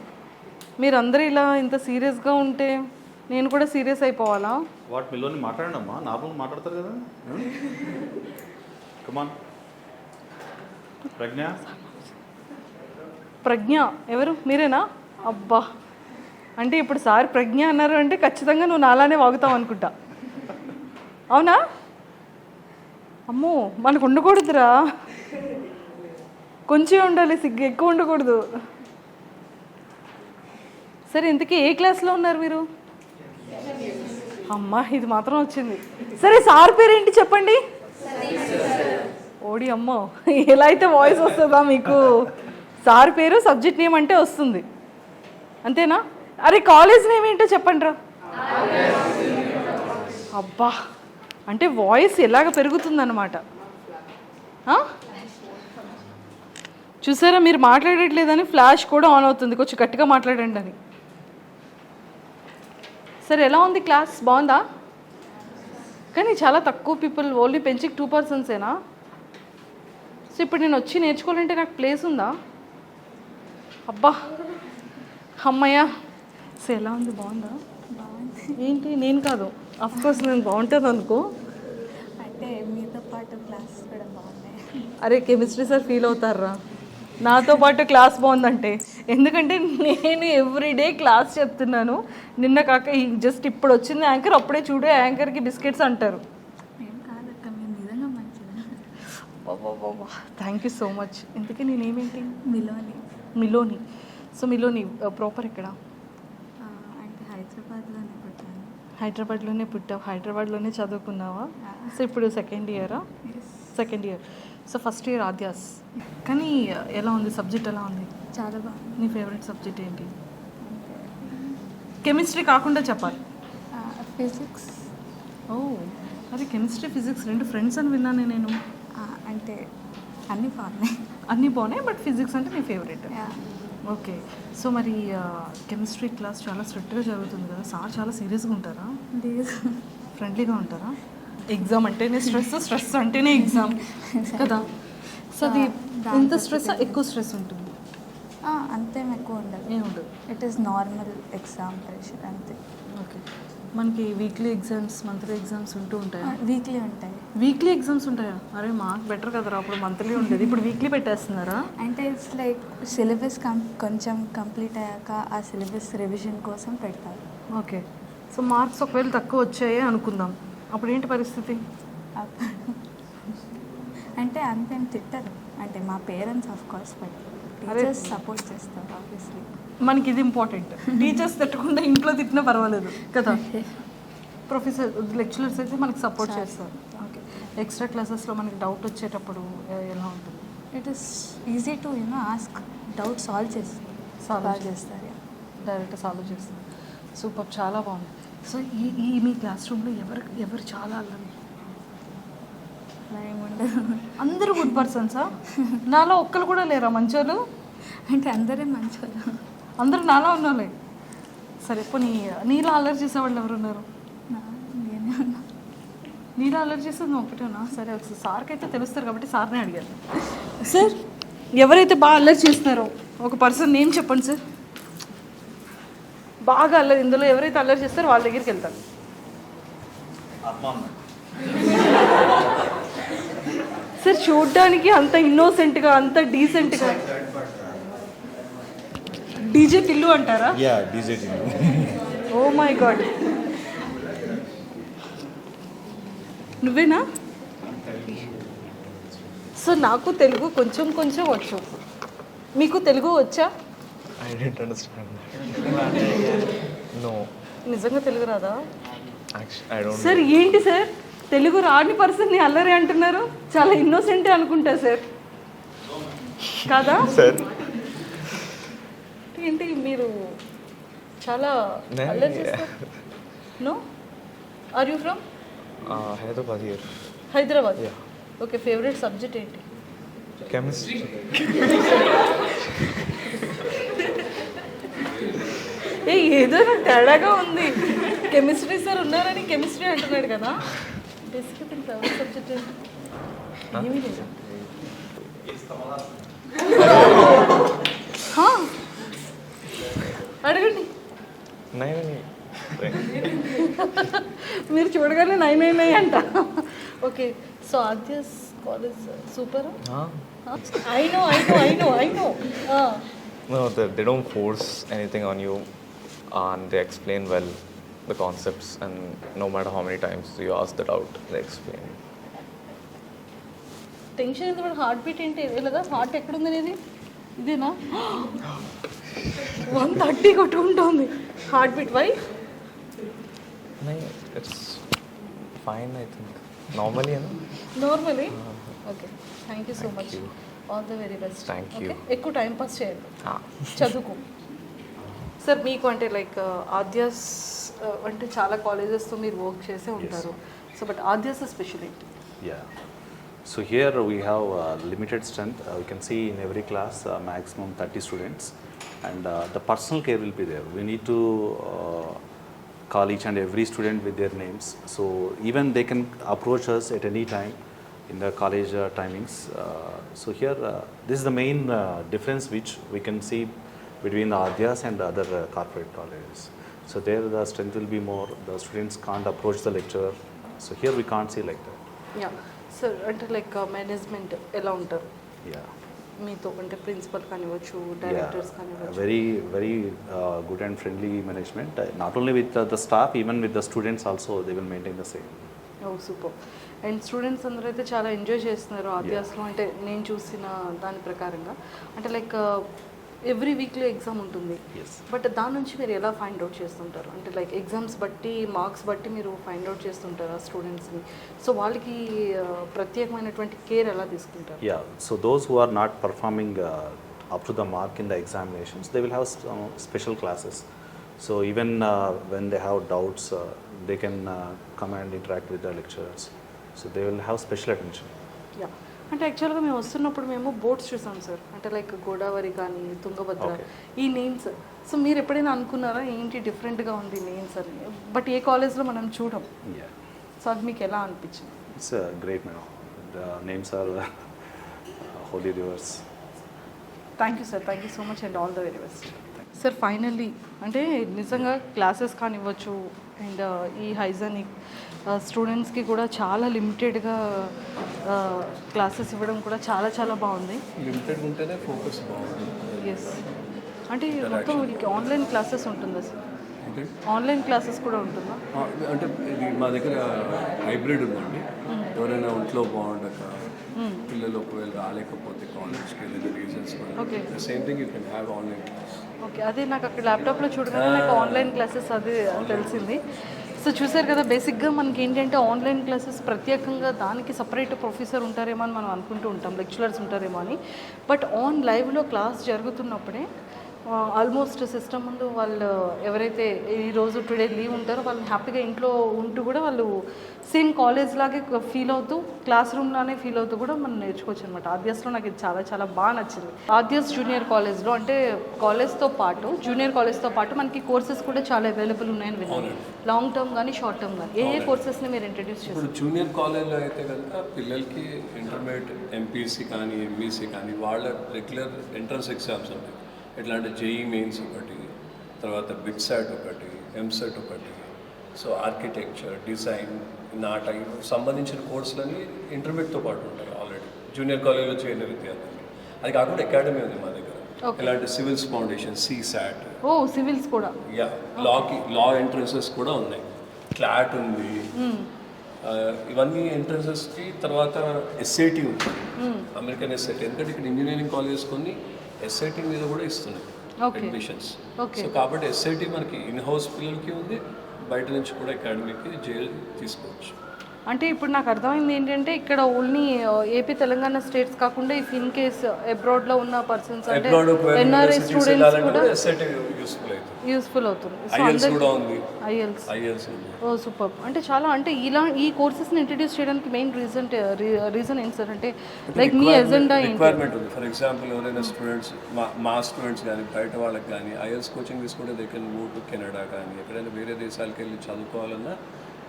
మీరందరూ ఇలా ఇంత సీరియస్గా ఉంటే నేను కూడా సీరియస్ అయిపోవాలా? వాట్ మిలోని మాట్లాడమ్మా, నార్మల్ మాట్లాడతారు కదా. కమాన్ ప్రజ్ఞ. ప్రజ్ఞ ఎవరు? మీరేనా? అబ్బా, అంటే ఇప్పుడు సార్ ప్రజ్ఞ అన్నారు అంటే ఖచ్చితంగా నువ్వు నాలానే వాగుతావు అనుకుంటా. అవునా? అమ్మో, మనకు ఉండకూడదురా, కొంచెం ఉండాలి, సిగ్గు ఎక్కువ ఉండకూడదు. సరే, ఇంతకీ ఏ క్లాస్లో ఉన్నారు మీరు? అమ్మా, ఇది మాత్రం వచ్చింది. సరే, సార్ పేరేంటి చెప్పండి. ఓడి అమ్మో, ఎలా అయితే వాయిస్ వస్తుందా మీకు? సార్ పేరు సబ్జెక్ట్ నేమ్ అంటే వస్తుంది, అంతేనా? అరే కాలేజ్ నేమ్ ఏంటో చెప్పండి రా. అబ్బా, అంటే వాయిస్ ఎలాగ పెరుగుతుందన్నమాట. చూసారా, మీరు మాట్లాడట్లేదని ఫ్లాష్ కూడా ఆన్ అవుతుంది, కొంచెం గట్టిగా మాట్లాడండి అని. సరే, ఎలా ఉంది క్లాస్? బాగుందా? కానీ చాలా తక్కువ పీపుల్, ఓన్లీ పెంచికి 2 personsేనా? సో ఇప్పుడు నేను వచ్చి నేర్చుకోవాలంటే నాకు ప్లేస్ ఉందా? అబ్బా, అమ్మయ్య. సో ఎలా ఉంది? బాగుందా? ఏంటి నేను కాదు, అఫ్కోర్స్ నేను బాగుంటుంది అనుకో. అంటే మీతో పాటు క్లాస్ కూడా బాగున్నాయి. అరే కెమిస్ట్రీ సార్ ఫీల్ అవుతారా నాతో పాటు క్లాస్ బాగుందంటే? ఎందుకంటే నేను ఎవ్రీడే క్లాస్ చెప్తున్నాను. నిన్న కాక జస్ట్ ఇప్పుడు వచ్చింది యాంకర్, అప్పుడే చూడు యాంకర్కి బిస్కెట్స్ అంటారు. బాబా, థ్యాంక్ యూ సో మచ్. ఇంతకీ నేనేమేంటి? మిలోని. సో మిలోని ప్రాపర్ ఎక్కడ? అంటే హైదరాబాద్లోనే పుట్టావు, హైదరాబాద్లోనే చదువుకున్నావా? సో ఇప్పుడు సెకండ్ ఇయరా? Second year. So first year Aadya's. కానీ ఎలా ఉంది సబ్జెక్ట్? ఎలా ఉంది? చాలా బాగుంది. నీ ఫేవరెట్ సబ్జెక్ట్ ఏంటి? కెమిస్ట్రీ కాకుండా చెప్పాలి. ఫిజిక్స్. ఓ, అదే కెమిస్ట్రీ ఫిజిక్స్ 2 ఫ్రెండ్స్ అని విన్నాను నేను. అంటే అన్నీ బాగున్నాయి. అన్నీ బాగున్నాయి, బట్ ఫిజిక్స్ అంటే నీ ఫేవరెట్. ఓకే. సో మరి కెమిస్ట్రీ క్లాస్ చాలా స్ట్రిక్ట్గా జరుగుతుంది కదా, సార్ చాలా సీరియస్గా ఉంటారా? ఫ్రెండ్లీగా ఉంటారా? ఎగ్జామ్ అంటేనే స్ట్రెస్, స్ట్రెస్ అంటేనే ఎగ్జామ్ కదా. సో అది ఎంత స్ట్రెస్, ఎక్కువ స్ట్రెస్ ఉంటుంది? అంతేం ఎక్కువ ఉండదు. ఏముండదు, it is normal exam pressure అంతే. ఓకే. మనకి వీక్లీ ఎగ్జామ్స్, మంత్లీ ఎగ్జామ్స్ ఉంటూ ఉంటాయా? వీక్లీ ఉంటాయి. వీక్లీ ఎగ్జామ్స్ ఉంటాయా? అరే మాకు బెటర్ కదరా, అప్పుడు మంత్లీ ఉండేది, ఇప్పుడు వీక్లీ పెట్టేస్తున్నారా? అంటే ఇట్స్ లైక్ సిలబస్ కొంచెం కంప్లీట్ అయ్యాక ఆ సిలబస్ రివిజన్ కోసం పెడతారు. ఓకే. సో మార్క్స్ ఒకవేళ తక్కువ వచ్చాయి అనుకుందాం, అప్పుడు ఏంటి పరిస్థితి? అంటే అంతేం తిట్టరు, అంటే మా పేరెంట్స్ ఆఫ్ కోర్స్ పెట్టారు, టీచర్స్ సపోర్ట్ చేస్తారు ఆబ్వియస్లీ. మనకి ఇది ఇంపార్టెంట్, టీచర్స్ తిట్టకుండా ఇంట్లో తిట్టినా పర్వాలేదు కదా. ప్రొఫెసర్ లెక్చరర్స్ అయితే మనకి సపోర్ట్ చేస్తారు. ఓకే. ఎక్స్ట్రా క్లాసెస్లో మనకి డౌట్ వచ్చేటప్పుడు ఎలా ఉంటుంది? It is easy to ask, doubt solve చేస్తారు. డైరెక్ట్ సాల్వ్ చేస్తారు. సూపర్, చాలా బాగుంది. సో ఈ మీ క్లాస్ రూమ్లో ఎవరు చాలా అల్లరి? ఏముండదు, అందరూ గుడ్ పర్సన్సా? నాలో ఒక్కరు కూడా లేరా మంచోళ్ళు? అంటే అందరే మంచోళ్ళు. అందరూ నాలా ఉన్నోళ్ళే. సరే, పోనీ నీలా అల్లరి చేసేవాళ్ళు ఎవరు ఉన్నారు? నేనే ఉన్నా. నీలా అల్లరి చేసేది నువ్వు ఒకటేనా? సరే, ఒకసారి సార్కి అయితే తెలుస్తారు కాబట్టి సార్నే అడిగాను. సార్, ఎవరైతే బాగా అల్లరి చేస్తున్నారో ఒక పర్సన్ నేమ్ చెప్పండి సార్. బాగా అల్లరి, ఇందులో ఎవరైతే అల్లరి చేస్తారో వాళ్ళ దగ్గరికి వెళ్తాను. సార్, చూడ్డానికి అంత ఇన్నోసెంట్గా, అంత డీసెంట్గా. డీజే టిల్లు అంటారా? DJ Tillu. Oh my god, నువ్వేనా? సో నాకు తెలుగు కొంచెం కొంచెం వచ్చు, మీకు తెలుగు వచ్చా? I didn't understand that. No, నిజంగా తెలుగు రాదా? actually, I don't. సార్ ఏంటి సార్, తెలుగు రాని పర్సన్ని అల్లరి అంటున్నారు? చాలా ఇన్నోసెంటే అనుకుంటా సార్, కాదా? సార్, ఏంటి మీరు చాలా అల్లరి చేస్తారు? No, are you from Hyderabad here. Hyderabad? Yeah. Okay. Favourite subject ఏంటి? కెమిస్ట్రీ. ఏదో నాకు తేడాగా ఉంది. కెమిస్ట్రీ సార్ ఉన్నారని కెమిస్ట్రీ అంటున్నాడు కదా. బేసిక్గా తన ఫేవరెట్ సబ్జెక్ట్ ఏమీ లేదా? అడగండి. మీరు చూడగానే 999 అంట. Okay, so Aadya's college super. I know. No, they don't force anything on you, and they explain well the concepts, and no matter how many times you ask that out, they explain. Tension అయితే heart beat ఏంటి లేదా? Heart ఎక్కడుంది అనేది ఇదేనా? 130 కొట్టుకుంటుంది heart beat. Why? No, it's fine, I think. Normally. Normally. Okay, thank you so much. All the very best. Thank you. ఎక్కువ time pass చేయండి, చదువుకో. సార్ మీకు అంటే లైక్ ఆద్యాస్ అంటే చాలా కాలేజెస్తో మీరు వర్క్ చేసే ఉంటారు. So but Aadya's speciality. Yeah. So here we have limited strength. We can see in every class maximum 30 students, and the personal care will be there. We need to call each and every student with their names. So even they can approach us at any time in the college timings. So here this is the main difference which we can see between the Adyas and the other corporate colleges. So there the strength will be more. The students can't approach the lecturer. So here we can't see like that. Yeah sir, అంటే like management ఎలా ఉంటారు Yeah. మీతో? అంటే principal కానివ్వచ్చు, directors కానివ్వచ్చు. Very good and friendly management. Not only with the staff, even with the students also, they will maintain the same. Oh super. And students అందరూ అయితే చాలా ఎంజాయ్ చేస్తున్నారు ఆద్యాస్లో. అంటే నేను చూసిన దాని ప్రకారంగా అంటే లైక్ ఎవ్రీ వీక్లీ ఎగ్జామ్ ఉంటుంది. Yes. బట్ దాని నుంచి మీరు ఎలా ఫైండ్ అవుట్ చేస్తుంటారు? అంటే లైక్ ఎగ్జామ్స్ బట్టి, మార్క్స్ బట్టి మీరు ఫైండ్ అవుట్ చేస్తుంటారు ఆ స్టూడెంట్స్ని. సో వాళ్ళకి ప్రత్యేకమైనటువంటి కేర్ ఎలా తీసుకుంటారు? Yeah. So those who are not performing up to the mark in the examinations, they will have special classes. So even when they have doubts, they can come and interact with the lecturers. So they will have special attention. Yeah, అంటే యాక్చువల్గా మేము వస్తున్నప్పుడు మేము boats చూసాం sir. అంటే like Godavari కానీ, తుంగభద్ర, ఈ names. So మీరు ఎప్పుడైనా అనుకున్నారా ఏంటి డిఫరెంట్గా ఉంది నేమ్స్ అని? బట్ ఏ కాలేజ్లో మనం చూడం. Yeah. సో అది మీకు ఎలా అనిపించింది? It's great now. The names are holy rivers. Thank you sir, thank you so much and all the very best. Sir finally అంటే నిజంగా క్లాసెస్ కానివ్వచ్చు అండ్ ఈ హైజానిక్ స్టూడెంట్స్కి కూడా చాలా లిమిటెడ్గా క్లాసెస్ ఇవ్వడం కూడా చాలా చాలా బాగుంది. లిమిటెడ్ ఉంటేనే ఫోకస్ బాగుంటుంది. ఎస్, అంటే మొత్తం వీళ్ళకి ఆన్లైన్ క్లాసెస్ ఉంటుందా సార్? ఓకే, ఆన్లైన్ క్లాసెస్ కూడా ఉంటుందా? అంటే ఇది మా దగ్గర హైబ్రిడ్ ఉందండి. ఎవరైనా ఒంట్లో బాగుండక పిల్లలు ఒకవేళ రాలేకపోతే కాలేజ్కి ఏదైనా reasons Okay. Same thing you can have online class. Okay, అదే నాకు అక్కడ ల్యాప్టాప్లో చూడగానే నాకు ఆన్లైన్ క్లాసెస్ అది తెలిసింది. సో చూసారు కదా, బేసిక్గా మనకి ఏంటంటే ఆన్లైన్ క్లాసెస్ ప్రత్యేకంగా దానికి సపరేట్ ప్రొఫెసర్ ఉంటారేమో అని మనం అనుకుంటూ ఉంటాం, లెక్చరర్స్ ఉంటారేమో అని. బట్ ఆన్ లైవ్లో క్లాస్ జరుగుతున్నప్పుడే ఆల్మోస్ట్ సిస్టమ్ ముందు వాళ్ళు ఎవరైతే ఈరోజు టుడే లీవ్ ఉంటారో వాళ్ళని హ్యాపీగా ఇంట్లో ఉంటూ కూడా వాళ్ళు సేమ్ కాలేజ్ లాగే ఫీల్ అవుతూ, క్లాస్ రూమ్లానే ఫీల్ అవుతూ కూడా మనం నేర్చుకోవచ్చు అనమాట. ఆద్యాస్లో నాకు ఇది చాలా చాలా బాగా నచ్చింది. ఆద్యాస్ జూనియర్ కాలేజ్లో అంటే కాలేజ్తో పాటు, జూనియర్ కాలేజ్తో పాటు మనకి కోర్సెస్ కూడా చాలా అవైలబుల్ ఉన్నాయని విన్నాను. లాంగ్ టర్మ్ కానీ షార్ట్ టర్మ్ కానీ ఏ కోర్సెస్ని మీరు ఇంట్రడ్యూస్ చేస్తారు? ఇప్పుడు జూనియర్ కాలేజ్లో అయితే కనుక పిల్లలకి ఇంటర్మీడియట్ ఎంపీసీ కానీ, ఎంఈసీ కానీ వాళ్ళ రెగ్యులర్ ఎంట్రన్స్ ఎగ్జామ్స్ ఉంటాయి. ఎట్లా అంటే జేఈ మెయిన్స్ ఒకటి, తర్వాత బిగ్ సాట్ ఒకటి, ఎంసెట్ ఒకటి. సో ఆర్కిటెక్చర్, డిజైన్, నాట సంబంధించిన కోర్సులన్నీ ఇంటర్మీడియట్తో పాటు ఉంటాయి ఆల్రెడీ జూనియర్ కాలేజ్లో చేరిన విద్యార్థులు. అది కాకుండా అకాడమీ ఉంది మా దగ్గర. ఇలాంటి సివిల్స్ ఫౌండేషన్, సిసాట్, సివిల్స్ కూడా, యా లా ఎంట్రన్సెస్ కూడా ఉన్నాయి. క్లాట్ ఉంది. ఇవన్నీ ఎంట్రన్సెస్కి తర్వాత ఎస్ఐటి ఉంది, అమెరికన్ ఎస్ఐటి. ఎందుకంటే ఇక్కడ ఇంజనీరింగ్ కాలేజెస్ కొన్ని ఎస్ఐటి మీద కూడా ఇస్తున్నాయి అడ్మిషన్స్. సో కాబట్టి ఎస్ఐటి మనకి ఇన్ హౌస్ పిల్లలకి ఉంది, బయట నుంచి కూడా అకాడమీకి తీసుకోవచ్చు. అంటే ఇప్పుడు నాకు అర్థమైంది ఏంటంటే ఇక్కడ ఓన్లీ ఏపీ తెలంగాణ స్టేట్స్ కాకుండా ఇఫ్ ఇన్ కేస్ అబ్రాడ్లో ఉన్న పర్సన్స్ అంటే ఎన్ఆర్ఐ స్టూడెంట్స్ కూడా యూస్ఫుల్ అవుతుంది. ఐఎల్స్ ఓ సూపర్. అంటే చాలా అంటే ఈ కోర్సెస్ని ఇంట్రడ్యూస్ చేయడానికి మెయిన్ రీజన్ ఏంటి సార్? అంటే లైక్ మీ ఎజెండా రిక్వైర్మెంట్ ఉంది. ఫర్ ఎగ్జాంపుల్ ఎవరైనా స్టూడెంట్స్ మా స్టూడెంట్స్ కానీ బయట వాళ్ళకి కానీ ఐఎల్స్ కోచింగ్ తీసుకుంటే they can move to Canada కానీ ఎక్కడైనా వేరే దేశాలకు వెళ్ళి చదువుకోవాలన్నా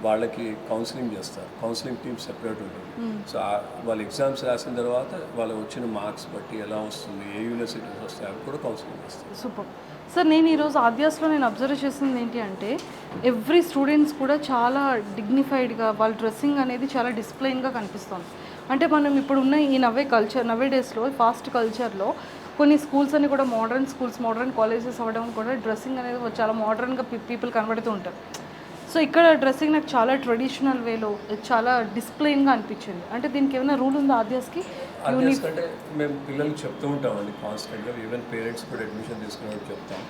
వాళ్ళకి కౌన్సిలింగ్ చేస్తారు. కౌన్సిలింగ్ టీమ్ సెపరేట్ ఉంటుంది. సో వాళ్ళు ఎగ్జామ్స్ రాసిన తర్వాత వాళ్ళు వచ్చిన మార్క్స్ బట్టి ఎలా వస్తుంది, ఏ యూనివర్సిటీస్ వస్తాయి అవి కూడా కౌన్సిలింగ్ చేస్తారు. Super sir. నేను ఈరోజు ఆద్యాస్లో నేను అబ్జర్వ్ చేసింది ఏంటి అంటే ఎవ్రీ స్టూడెంట్స్ కూడా చాలా డిగ్నిఫైడ్గా వాళ్ళ డ్రెస్సింగ్ అనేది చాలా డిసిప్లైన్గా కనిపిస్తుంది. అంటే మనం ఇప్పుడు ఉన్న ఈ నవే డేస్లో ఫాస్ట్ కల్చర్లో కొన్ని స్కూల్స్ అని కూడా మోడర్న్ స్కూల్స్, మోడర్న్ కాలేజెస్ అవ్వడం కూడా డ్రెస్సింగ్ అనేది చాలా మోడర్న్గా పీపుల్ కనబడుతూ ఉంటారు. సో ఇక్కడ డ్రెస్సింగ్ నాకు చాలా ట్రెడిషనల్ వేలో చాలా డిసిప్లైన్గా అనిపించింది. అంటే దీనికి ఏమైనా రూల్ ఉందా ఆద్యాస్కి? అంటే మేము పిల్లలకి చెప్తూ ఉంటామండి కాన్స్టెంట్గా. ఈవెన్ పేరెంట్స్ కూడా అడ్మిషన్ తీసుకున్నప్పుడు చెప్తాం.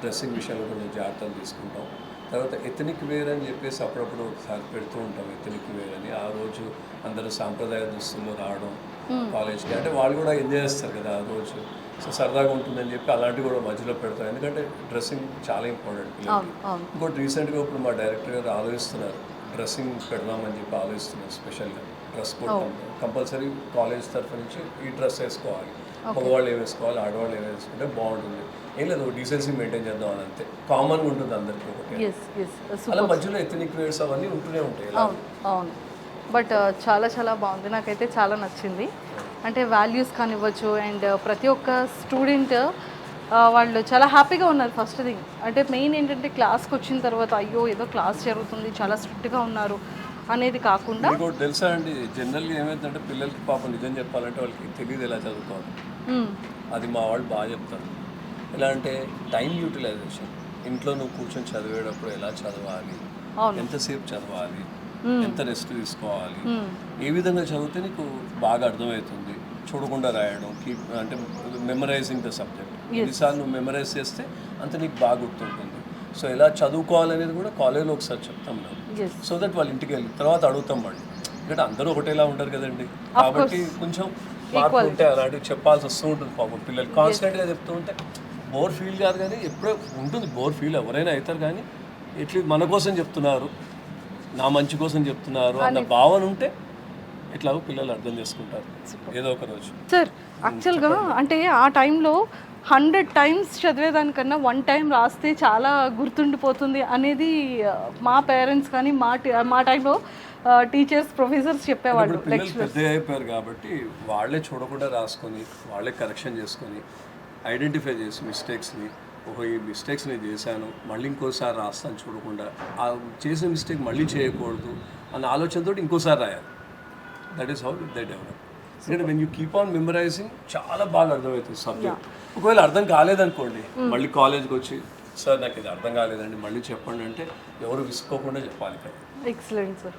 డ్రెస్సింగ్ విషయంలో కొంచెం జాగ్రత్తలు తీసుకుంటాం. తర్వాత ఎథనిక్ వేర్ అని చెప్పేసి అప్పుడప్పుడు ఒకసారి పెడుతూ ఉంటాం. ఎథనిక్ వేర్ అని ఆ రోజు అందరూ సాంప్రదాయ దుస్తుల్లో రావడం కాలేజ్కి, అంటే వాళ్ళు కూడా ఎంజాయ్ చేస్తారు కదా ఆ రోజు. సో సరదాగా ఉంటుందని చెప్పి అలాంటివి కూడా మధ్యలో పెడతాం. ఎందుకంటే డ్రెస్సింగ్ చాలా ఇంపార్టెంట్ పిల్లలకి. ఇంకోటి రీసెంట్గా ఇప్పుడు మా డైరెక్టర్ గారు ఆలోచిస్తున్నారు డ్రెస్సింగ్ పెడదామని చెప్పి ఆలోచిస్తున్నారు. స్పెషల్గా డ్రెస్ కోడ్ కంపల్సరీ కాలేజ్ తరఫు నుంచి ఈ డ్రెస్ వేసుకోవాలి, మగవాళ్ళు ఏం వేసుకోవాలి, ఆడవాళ్ళు ఏం వేసుకుంటే బాగుంటుంది. ఏం లేదు డీసెన్సీ మెయింటైన్ చేద్దాం అని అంతే. కామన్గా ఉంటుంది అందరికీ ఒకటి. అలా మధ్యలో ఎథనిక్ వేర్స్ అవన్నీ ఉంటూనే ఉంటాయి. అవును. బట్ చాలా చాలా బాగుంది, నాకైతే చాలా నచ్చింది. అంటే వాల్యూస్ కానివ్వచ్చు అండ్ ప్రతి ఒక్క స్టూడెంట్ వాళ్ళు చాలా హ్యాపీగా ఉన్నారు. ఫస్ట్ థింగ్ అంటే మెయిన్ ఏంటంటే క్లాస్కి వచ్చిన తర్వాత అయ్యో ఏదో క్లాస్ జరుగుతుంది చాలా స్ట్రిక్ట్గా ఉన్నారు అనేది కాకుండా. ఇంకోటి తెలుసా అండి, జనరల్గా ఏమైందంటే పిల్లలకి పాపం నిజం చెప్పాలంటే వాళ్ళకి తెలియదు ఎలా చదువుకోవాలి. అది మా వాళ్ళు బాగా చెప్తారు. ఎలా అంటే టైం యూటిలైజేషన్. ఇంట్లో నువ్వు కూర్చొని చదివేటప్పుడు ఎలా చదవాలి, ఎంతసేపు చదవాలి, ఎంత రెస్ట్ తీసుకోవాలి, ఏ విధంగా చదివితే నీకు బాగా అర్థమవుతుంది, చూడకుండా రాయడం, అంటే మెమరైజింగ్ ద సబ్జెక్ట్. ఎన్నిసార్లు నువ్వు మెమరైజ్ చేస్తే అంత నీకు బాగా గుర్తుంటుంది. సో ఎలా చదువుకోవాలనేది కూడా కాలేజ్లో ఒకసారి చెప్తాం మేము. సో దట్ వాళ్ళు ఇంటికి వెళ్ళి తర్వాత అడుగుతాం వాళ్ళు. ఎందుకంటే అందరూ ఒకటేలా ఉంటారు కదండి, కాబట్టి కొంచెం మార్పు ఉంటే అలాంటివి చెప్పాల్సి వస్తూ ఉంటుంది పాపం పిల్లలు. కాన్స్టెంట్గా చెప్తూ ఉంటే బోర్ ఫీల్ కాదు, కానీ ఎప్పుడో ఉంటుంది బోర్ ఫీల్, ఎవరైనా అవుతారు. కానీ ఎట్లీస్ట్ మన కోసం చెప్తున్నారు, నా మంచి కోసం చెప్తున్నారు అన్న భావన ఉంటే ఎట్లాగో పిల్లలు అర్థం చేసుకుంటారు ఏదో ఒక రోజు. సార్ యాక్చువల్గా అంటే ఆ టైంలో 100 times చదివేదానికన్నా 1 time రాస్తే చాలా గుర్తుండిపోతుంది అనేది మా పేరెంట్స్ కానీ మా టైంలో టీచర్స్, ప్రొఫెసర్స్ చెప్పేవాళ్ళు. పిల్లలు పెద్ద అయిపోయారు కాబట్టి వాళ్ళే చూడకుండా రాసుకొని వాళ్ళే కరెక్షన్ చేసుకొని ఐడెంటిఫై చేసి మిస్టేక్స్ని, ఓహో ఈ మిస్టేక్స్ నేను చేశాను మళ్ళీ ఇంకోసారి రాస్తాను చూడకుండా, ఆ చేసిన మిస్టేక్ మళ్ళీ చేయకూడదు అన్న ఆలోచనతో ఇంకోసారి రాయాలి. That is how they develop. ఎందుకంటే when you keep on memorising చాలా బాగా అర్థమవుతుంది సబ్జెక్ట్. ఒకవేళ అర్థం కాలేదనుకోండి మళ్ళీ కాలేజ్కి వచ్చి సార్ నాకు ఇది అర్థం కాలేదండి మళ్ళీ చెప్పండి అంటే ఎవరు విసుకోకుండా చెప్పాలి కదా. Excellent sir.